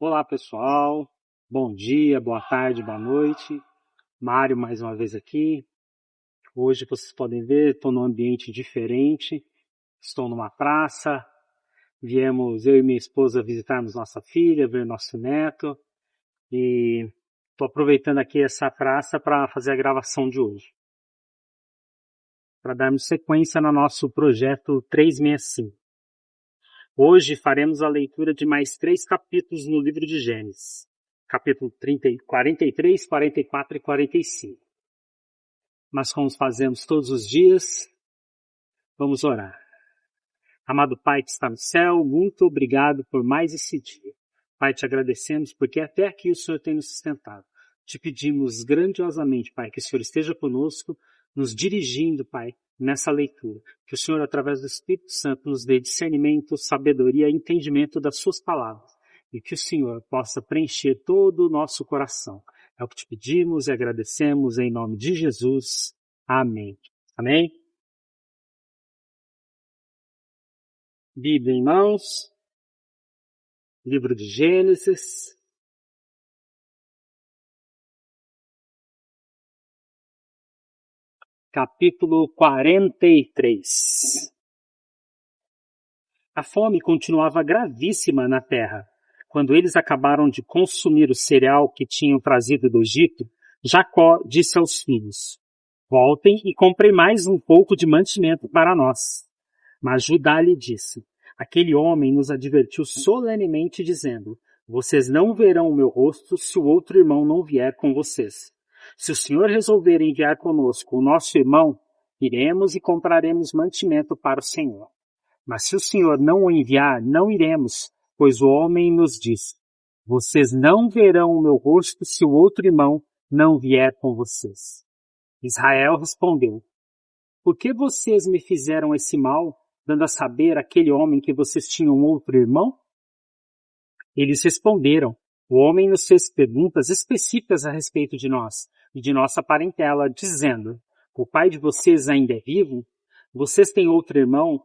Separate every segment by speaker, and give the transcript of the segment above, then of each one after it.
Speaker 1: Olá, pessoal. Bom dia, boa tarde, boa noite. Mário mais uma vez aqui. Hoje vocês podem ver, estou num ambiente diferente. Estou numa praça. Viemos eu e minha esposa visitarmos nossa filha, ver nosso neto. E estou aproveitando aqui essa praça para fazer a gravação de hoje. Para darmos sequência no nosso projeto 365. Hoje faremos a leitura de mais 3 capítulos no livro de Gênesis. Capítulo 43, 44 e 45. Mas como fazemos todos os dias, vamos orar. Amado Pai que está no céu, muito obrigado por mais esse dia. Pai, te agradecemos porque até aqui o Senhor tem nos sustentado. Te pedimos grandiosamente, Pai, que o Senhor esteja conosco, nos dirigindo, Pai, nessa leitura. Que o Senhor, através do Espírito Santo, nos dê discernimento, sabedoria e entendimento das suas palavras. E que o Senhor possa preencher todo o nosso coração. É o que te pedimos e agradecemos em nome de Jesus. Amém. Amém? Bíblia em mãos. Livro de Gênesis. Capítulo 43. A fome continuava gravíssima na terra. Quando eles acabaram de consumir o cereal que tinham trazido do Egito, Jacó disse aos filhos: voltem e comprem mais um pouco de mantimento para nós. Mas Judá lhe disse: aquele homem nos advertiu solenemente dizendo: vocês não verão o meu rosto se o outro irmão não vier com vocês. Se o Senhor resolver enviar conosco o nosso irmão, iremos e compraremos mantimento para o Senhor. Mas se o Senhor não o enviar, não iremos, pois o homem nos diz: vocês não verão o meu rosto se o outro irmão não vier com vocês. Israel respondeu: por que vocês me fizeram esse mal, dando a saber àquele homem que vocês tinham outro irmão? Eles responderam: o homem nos fez perguntas específicas a respeito de nós e de nossa parentela, dizendo: o pai de vocês ainda é vivo? Vocês têm outro irmão?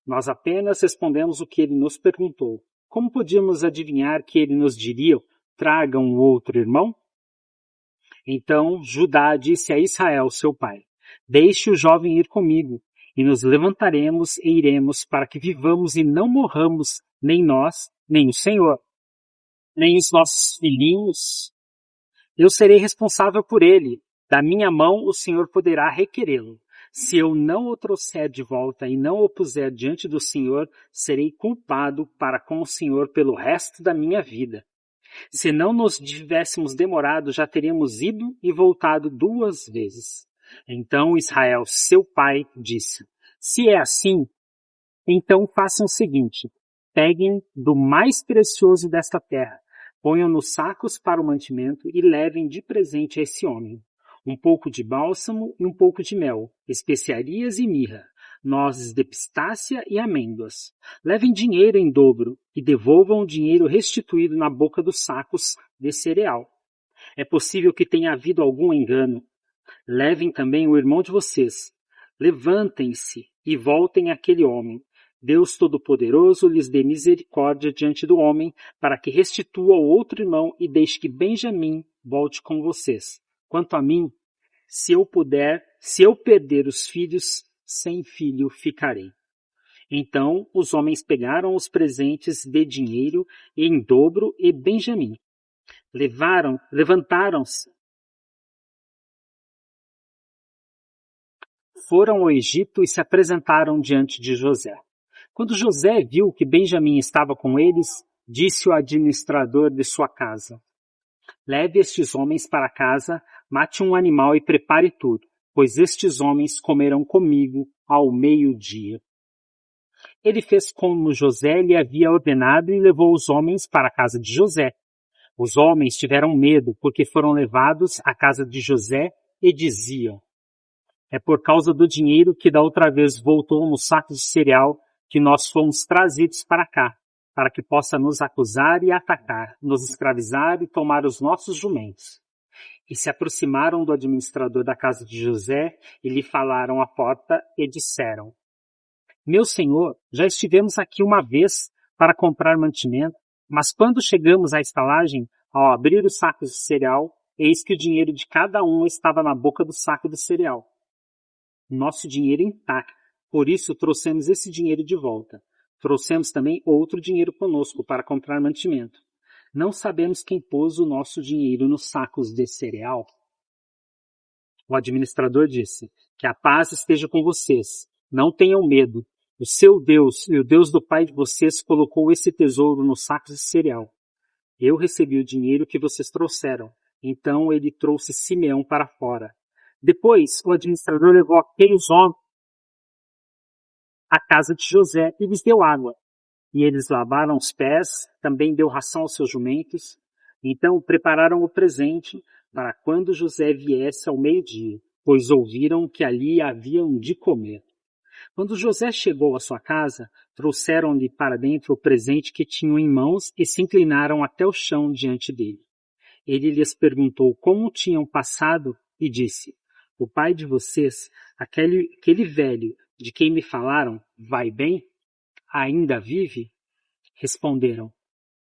Speaker 1: Nós apenas respondemos o que ele nos perguntou. Como podíamos adivinhar que ele nos diria: tragam um outro irmão? Então Judá disse a Israel, seu pai: deixe o jovem ir comigo, e nos levantaremos e iremos para que vivamos e não morramos, nem nós, nem o Senhor, nem os nossos filhinhos. Eu serei responsável por ele. Da minha mão o Senhor poderá requerê-lo. Se eu não o trouxer de volta e não o puser diante do Senhor, serei culpado para com o Senhor pelo resto da minha vida. Se não nos tivéssemos demorado, já teríamos ido e voltado 2 vezes. Então Israel, seu pai, disse: se é assim, então façam o seguinte: peguem do mais precioso desta terra, ponham nos sacos para o mantimento e levem de presente a esse homem um pouco de bálsamo e um pouco de mel, especiarias e mirra, nozes de pistácia e amêndoas. Levem dinheiro em dobro e devolvam o dinheiro restituído na boca dos sacos de cereal. É possível que tenha havido algum engano. Levem também o irmão de vocês. Levantem-se e voltem àquele homem. Deus Todo-Poderoso lhes dê misericórdia diante do homem, para que restitua o outro irmão e deixe que Benjamim volte com vocês. Quanto a mim, se eu perder os filhos, sem filho ficarei. Então os homens pegaram os presentes de dinheiro em dobro e Benjamim. Levantaram-se, foram ao Egito e se apresentaram diante de José. Quando José viu que Benjamim estava com eles, disse o administrador de sua casa: leve estes homens para casa, mate um animal e prepare tudo, pois estes homens comerão comigo ao meio-dia. Ele fez como José lhe havia ordenado e levou os homens para a casa de José. Os homens tiveram medo porque foram levados à casa de José e diziam: é por causa do dinheiro que da outra vez voltou nos sacos de cereal que nós fomos trazidos para cá, para que possa nos acusar e atacar, nos escravizar e tomar os nossos jumentos. E se aproximaram do administrador da casa de José e lhe falaram à porta e disseram: meu senhor, já estivemos aqui uma vez para comprar mantimento, Mas quando chegamos à estalagem, ao abrir os sacos de cereal, eis que o dinheiro de cada um estava na boca do saco de cereal. Nosso dinheiro intacto. Por isso trouxemos esse dinheiro de volta. Trouxemos também outro dinheiro conosco para comprar mantimento. Não sabemos quem pôs o nosso dinheiro nos sacos de cereal. O administrador disse: que a paz esteja com vocês. Não tenham medo. O seu Deus e o Deus do pai de vocês colocou esse tesouro nos sacos de cereal. Eu recebi o dinheiro que vocês trouxeram. Então ele trouxe Simeão para fora. Depois, o administrador levou aqueles homens à casa de José e lhes deu água. E eles lavaram os pés, também deu ração aos seus jumentos. Então prepararam o presente para quando José viesse ao meio-dia, pois ouviram que ali haviam de comer. Quando José chegou à sua casa, trouxeram-lhe para dentro o presente que tinham em mãos e se inclinaram até o chão diante dele. Ele lhes perguntou como tinham passado e disse: o pai de vocês, aquele velho de quem me falaram, vai bem? Ainda vive? Responderam: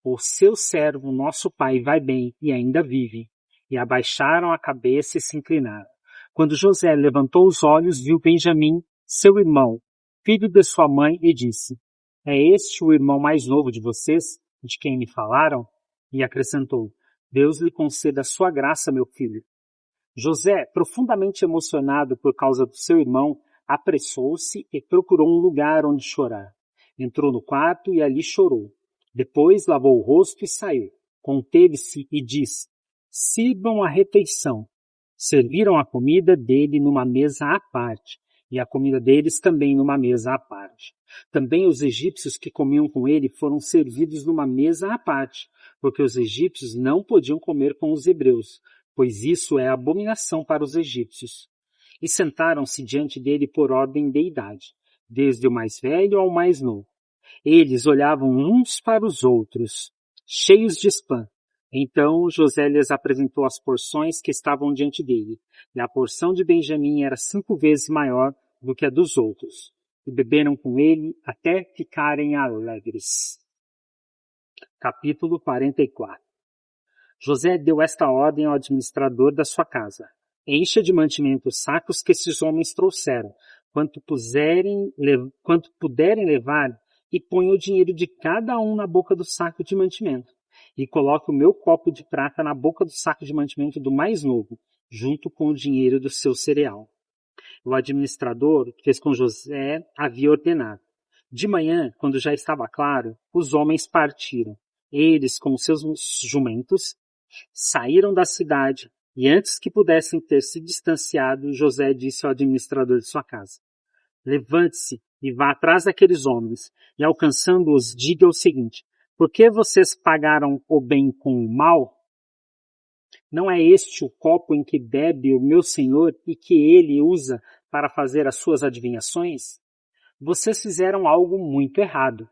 Speaker 1: o seu servo, nosso pai, vai bem e ainda vive. E abaixaram a cabeça e se inclinaram. Quando José levantou os olhos, viu Benjamim, seu irmão, filho de sua mãe, e disse: é este o irmão mais novo de vocês, de quem me falaram? E acrescentou: Deus lhe conceda a sua graça, meu filho. José, profundamente emocionado por causa do seu irmão, apressou-se e procurou um lugar onde chorar. Entrou no quarto e ali chorou. Depois lavou o rosto e saiu. Conteve-se e disse: sirvam a refeição. Serviram a comida dele numa mesa à parte, e a comida deles também numa mesa à parte. Também os egípcios que comiam com ele foram servidos numa mesa à parte, porque os egípcios não podiam comer com os hebreus, pois isso é abominação para os egípcios. E sentaram-se diante dele por ordem de idade, desde o mais velho ao mais novo. Eles olhavam uns para os outros, cheios de espanto. Então José lhes apresentou as porções que estavam diante dele, e a porção de Benjamim era 5 vezes maior do que a dos outros. E beberam com ele até ficarem alegres. Capítulo 44. José deu esta ordem ao administrador da sua casa: encha de mantimento os sacos que esses homens trouxeram, quanto puderem levar, e ponha o dinheiro de cada um na boca do saco de mantimento. E coloque o meu copo de prata na boca do saco de mantimento do mais novo, junto com o dinheiro do seu cereal. O administrador fez com José havia ordenado. De manhã, quando já estava claro, os homens partiram. Eles, com seus jumentos, saíram da cidade, e antes que pudessem ter se distanciado, José disse ao administrador de sua casa: levante-se e vá atrás daqueles homens, e alcançando-os, diga o seguinte: por que vocês pagaram o bem com o mal? Não é este o copo em que bebe o meu senhor e que ele usa para fazer as suas adivinhações? Vocês fizeram algo muito errado.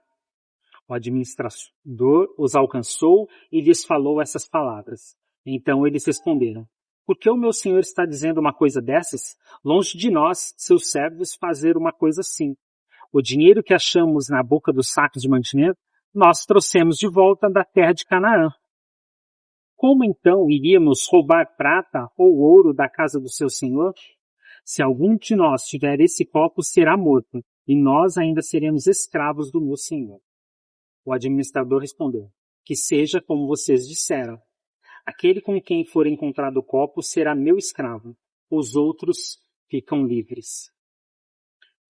Speaker 1: O administrador os alcançou e lhes falou essas palavras. Então eles responderam: por que o meu senhor está dizendo uma coisa dessas? Longe de nós, seus servos, fazer uma coisa assim. O dinheiro que achamos na boca dos sacos de mantimento, nós trouxemos de volta da terra de Canaã. Como então iríamos roubar prata ou ouro da casa do seu senhor? Se algum de nós tiver esse copo, será morto, e nós ainda seremos escravos do meu senhor. O administrador respondeu: que seja como vocês disseram. Aquele com quem for encontrado o copo será meu escravo. Os outros ficam livres.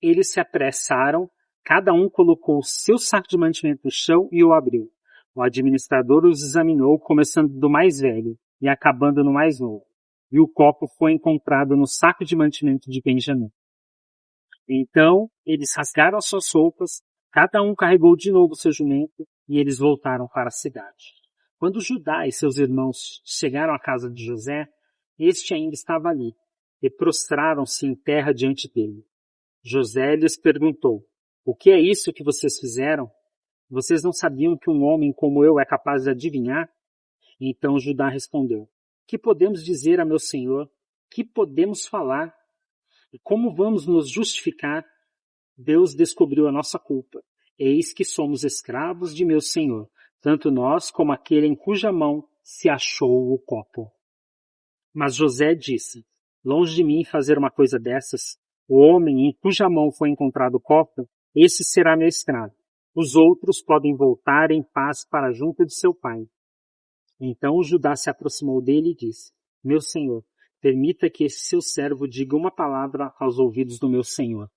Speaker 1: Eles se apressaram, cada um colocou seu saco de mantimento no chão e o abriu. O administrador os examinou, começando do mais velho e acabando no mais novo. E o copo foi encontrado no saco de mantimento de Benjamim. Então, eles rasgaram as suas roupas, cada um carregou de novo seu jumento e eles voltaram para a cidade. Quando Judá e seus irmãos chegaram à casa de José, este ainda estava ali, e prostraram-se em terra diante dele. José lhes perguntou: o que é isso que vocês fizeram? Vocês não sabiam que um homem como eu é capaz de adivinhar? Então Judá respondeu: que podemos dizer a meu senhor? Que podemos falar? E como vamos nos justificar? Deus descobriu a nossa culpa. Eis que somos escravos de meu senhor. tanto nós como aquele em cuja mão se achou o copo. Mas José disse, longe de mim fazer uma coisa dessas. O homem em cuja mão foi encontrado o copo, esse será meu escravo. Os outros podem voltar em paz para junto de seu pai. Então Judá se aproximou dele e disse, meu senhor, permita que esse seu servo diga uma palavra aos ouvidos do meu senhor,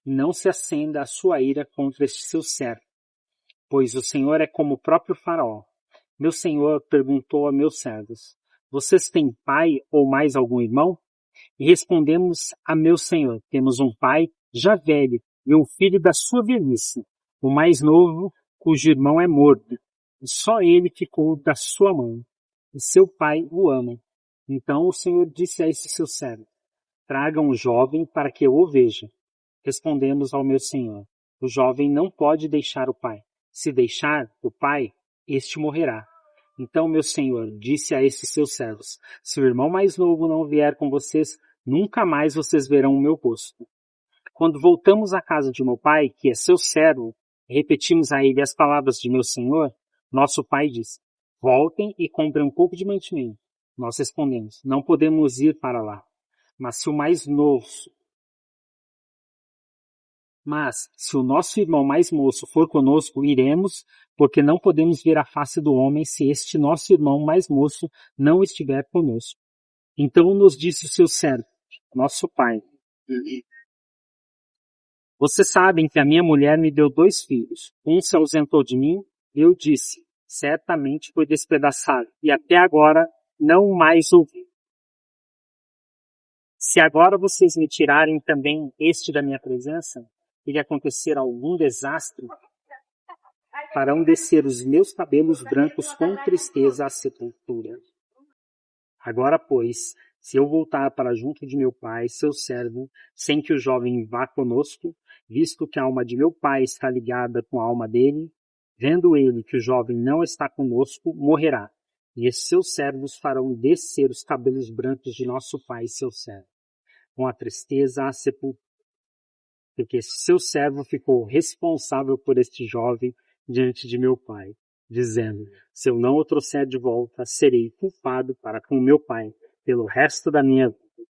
Speaker 1: e não se acenda a sua ira contra este seu servo, pois o senhor é como o próprio faraó. Meu senhor perguntou a meus servos, vocês têm pai ou mais algum irmão? E respondemos a meu senhor, temos um pai já velho e um filho da sua velhice, o mais novo, cujo irmão é morto. E só ele ficou da sua mão. E seu pai o ama. Então o senhor disse a esse seu servo, tragam o jovem para que eu o veja. Respondemos ao meu senhor, o jovem não pode deixar o pai. Se deixar o pai, este morrerá. Então meu senhor disse a esses seus servos, se o irmão mais novo não vier com vocês, nunca mais vocês verão o meu rosto. Quando voltamos à casa de meu pai, que é seu servo, e repetimos a ele as palavras de meu senhor, nosso pai disse, voltem e comprem um pouco de mantimento. Nós respondemos, não podemos ir para lá. Mas se o nosso irmão mais moço for conosco, iremos, porque não podemos ver a face do homem se este nosso irmão mais moço não estiver conosco. Então nos disse o seu servo, nosso pai, vocês sabem que a minha mulher me deu 2 filhos. Um se ausentou de mim, eu disse, certamente foi despedaçado, e até agora não mais ouvi. Se agora vocês me tirarem também este da minha presença, e lhe acontecer algum desastre, farão descer os meus cabelos brancos com tristeza à sepultura. Agora, pois, se eu voltar para junto de meu pai, seu servo, sem que o jovem vá conosco, visto que a alma de meu pai está ligada com a alma dele, vendo ele que o jovem não está conosco, morrerá. E esses seus servos farão descer os cabelos brancos de nosso pai, seu servo, com a tristeza à sepultura. Porque seu servo ficou responsável por este jovem diante de meu pai, dizendo, se eu não o trouxer de volta, serei culpado para com meu pai pelo resto da minha vida.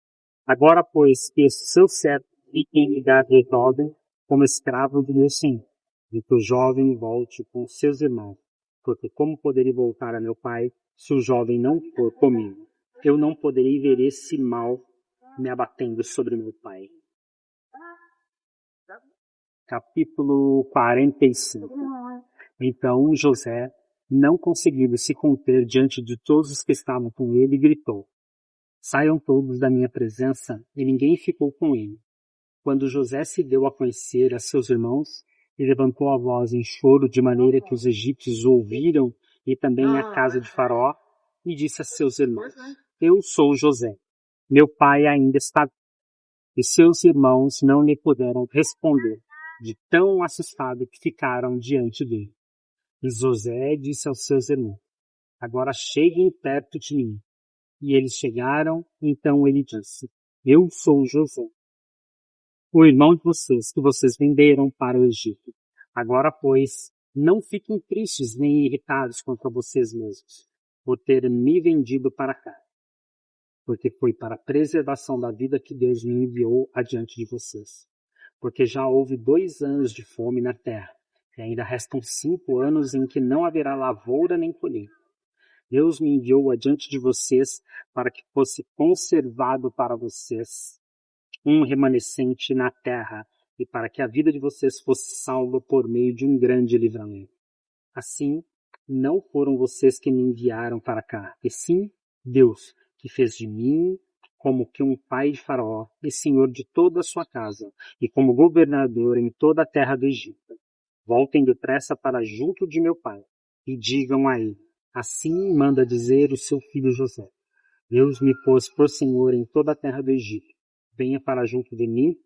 Speaker 1: Agora, pois, que esse seu servo fique em lugar de jovem como escravo de meu senhor, e que o jovem volte com seus irmãos, porque como poderei voltar a meu pai se o jovem não for comigo? Eu não poderei ver esse mal me abatendo sobre meu pai. Capítulo 45. Então José, não conseguindo se conter diante de todos os que estavam com ele, gritou, saiam todos da minha presença, e ninguém ficou com ele. Quando José se deu a conhecer a seus irmãos, e levantou a voz em choro, de maneira que os egípcios o ouviram, e também a casa de Faraó, e disse a seus irmãos, eu sou José, meu pai ainda está vivo. E seus irmãos não lhe puderam responder, de tão assustado que ficaram diante dele. E José disse aos seus irmãos, agora cheguem perto de mim. E eles chegaram, então ele disse, eu sou José, o irmão de vocês, que vocês venderam para o Egito. Agora, pois, não fiquem tristes nem irritados contra vocês mesmos, por terem me vendido para cá, porque foi para a preservação da vida que Deus me enviou adiante de vocês. Porque já houve 2 anos de fome na terra, e ainda restam 5 anos em que não haverá lavoura nem colheita. Deus me enviou adiante de vocês para que fosse conservado para vocês um remanescente na terra e para que a vida de vocês fosse salva por meio de um grande livramento. Assim, não foram vocês que me enviaram para cá, e sim Deus, que fez de mim como que um pai de Faraó e senhor de toda a sua casa, e como governador em toda a terra do Egito. Voltem depressa para junto de meu pai, e digam a ele, assim manda dizer o seu filho José, Deus me pôs por senhor em toda a terra do Egito. Venha para junto de mim,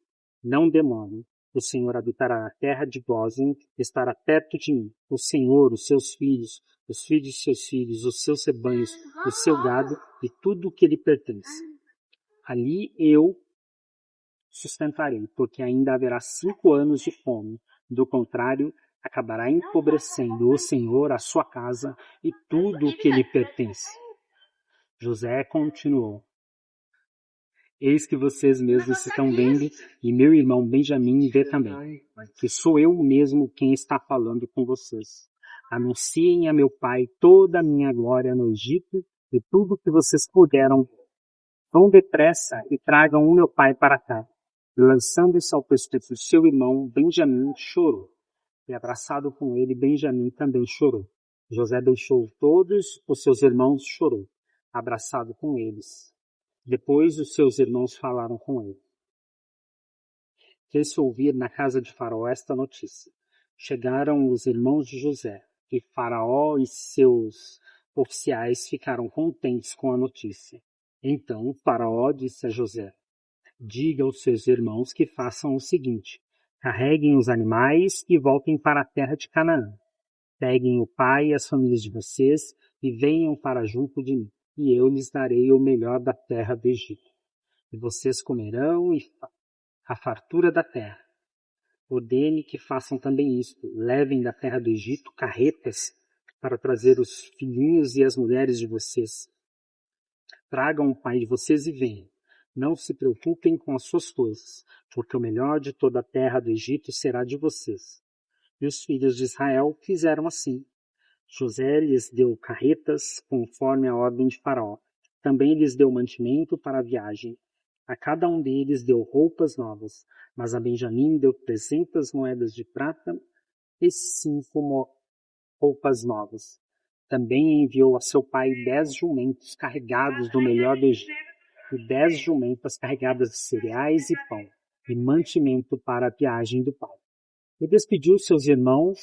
Speaker 1: não demore. O Senhor habitará na terra de Gósen, estará perto de mim. O Senhor, os seus filhos, os filhos de seus filhos, os seus rebanhos, o seu gado e tudo o que lhe pertence. Ali eu sustentarei, porque ainda haverá 5 anos de fome. Do contrário, acabará empobrecendo o Senhor, a sua casa e tudo o que lhe pertence. José continuou: Eis que vocês mesmos estão vendo, e meu irmão Benjamim vê também, que sou eu mesmo quem está falando com vocês. Anunciem a meu pai toda a minha glória no Egito e tudo o que vocês puderam. Vão depressa e tragam o meu pai para cá. Lançando-se ao pescoço do seu irmão, Benjamim chorou. E abraçado com ele, Benjamim também chorou. José deixou todos os seus irmãos e chorou, abraçado com eles. Depois os seus irmãos falaram com ele. Fez-se ouvir na casa de Faraó esta notícia. Chegaram os irmãos de José, e Faraó e seus oficiais ficaram contentes com a notícia. Então Faraó disse a José: Diga aos seus irmãos que façam o seguinte: carreguem os animais e voltem para a terra de Canaã. Peguem o pai e as famílias de vocês e venham para junto de mim, e eu lhes darei o melhor da terra do Egito. E vocês comerão a fartura da terra. Ordene que façam também isto. Levem da terra do Egito carretas para trazer os filhinhos e as mulheres de vocês. Tragam o pai de vocês e venham. Não se preocupem com as suas coisas, porque o melhor de toda a terra do Egito será de vocês. E os filhos de Israel fizeram assim. José lhes deu carretas, conforme a ordem de Faraó. Também lhes deu mantimento para a viagem. A cada um deles deu roupas novas, mas a Benjamim deu 300 moedas de prata e 5 roupas novas. Também enviou a seu pai 10 jumentos carregados do melhor do Egito, e 10 jumentas carregadas de cereais e pão, e mantimento para a viagem do pai. E despediu seus irmãos.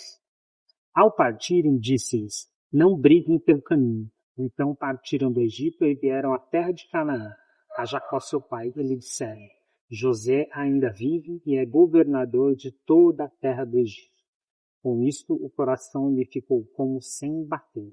Speaker 1: Ao partirem, disse-lhes: Não briguem pelo caminho. Então partiram do Egito e vieram à terra de Canaã, a Jacó seu pai, e lhe disseram: José ainda vive e é governador de toda a terra do Egito. Com isto o coração lhe ficou como sem bater,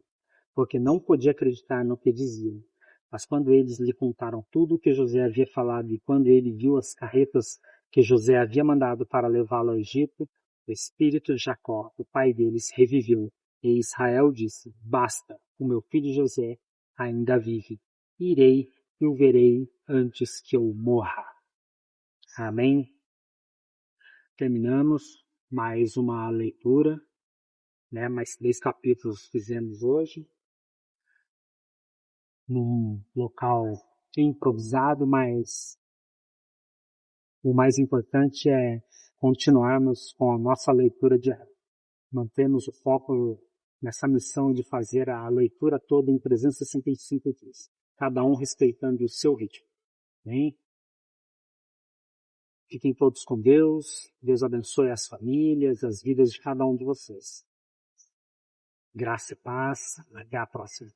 Speaker 1: porque não podia acreditar no que diziam. Mas quando eles lhe contaram tudo o que José havia falado e quando ele viu as carretas que José havia mandado para levá-lo ao Egito, o espírito de Jacó, o pai deles, reviveu. E Israel disse: Basta, o meu filho José ainda vive. Irei e o verei antes que eu morra. Amém? Terminamos mais uma leitura, mais 3 capítulos fizemos hoje, num local improvisado, mas o mais importante é continuarmos com a nossa leitura diária. Mantermos o foco nessa missão de fazer a leitura toda em 365 dias, cada um respeitando o seu ritmo. Bem? Fiquem todos com Deus. Deus abençoe as famílias, as vidas de cada um de vocês. Graça e paz. Até a próxima.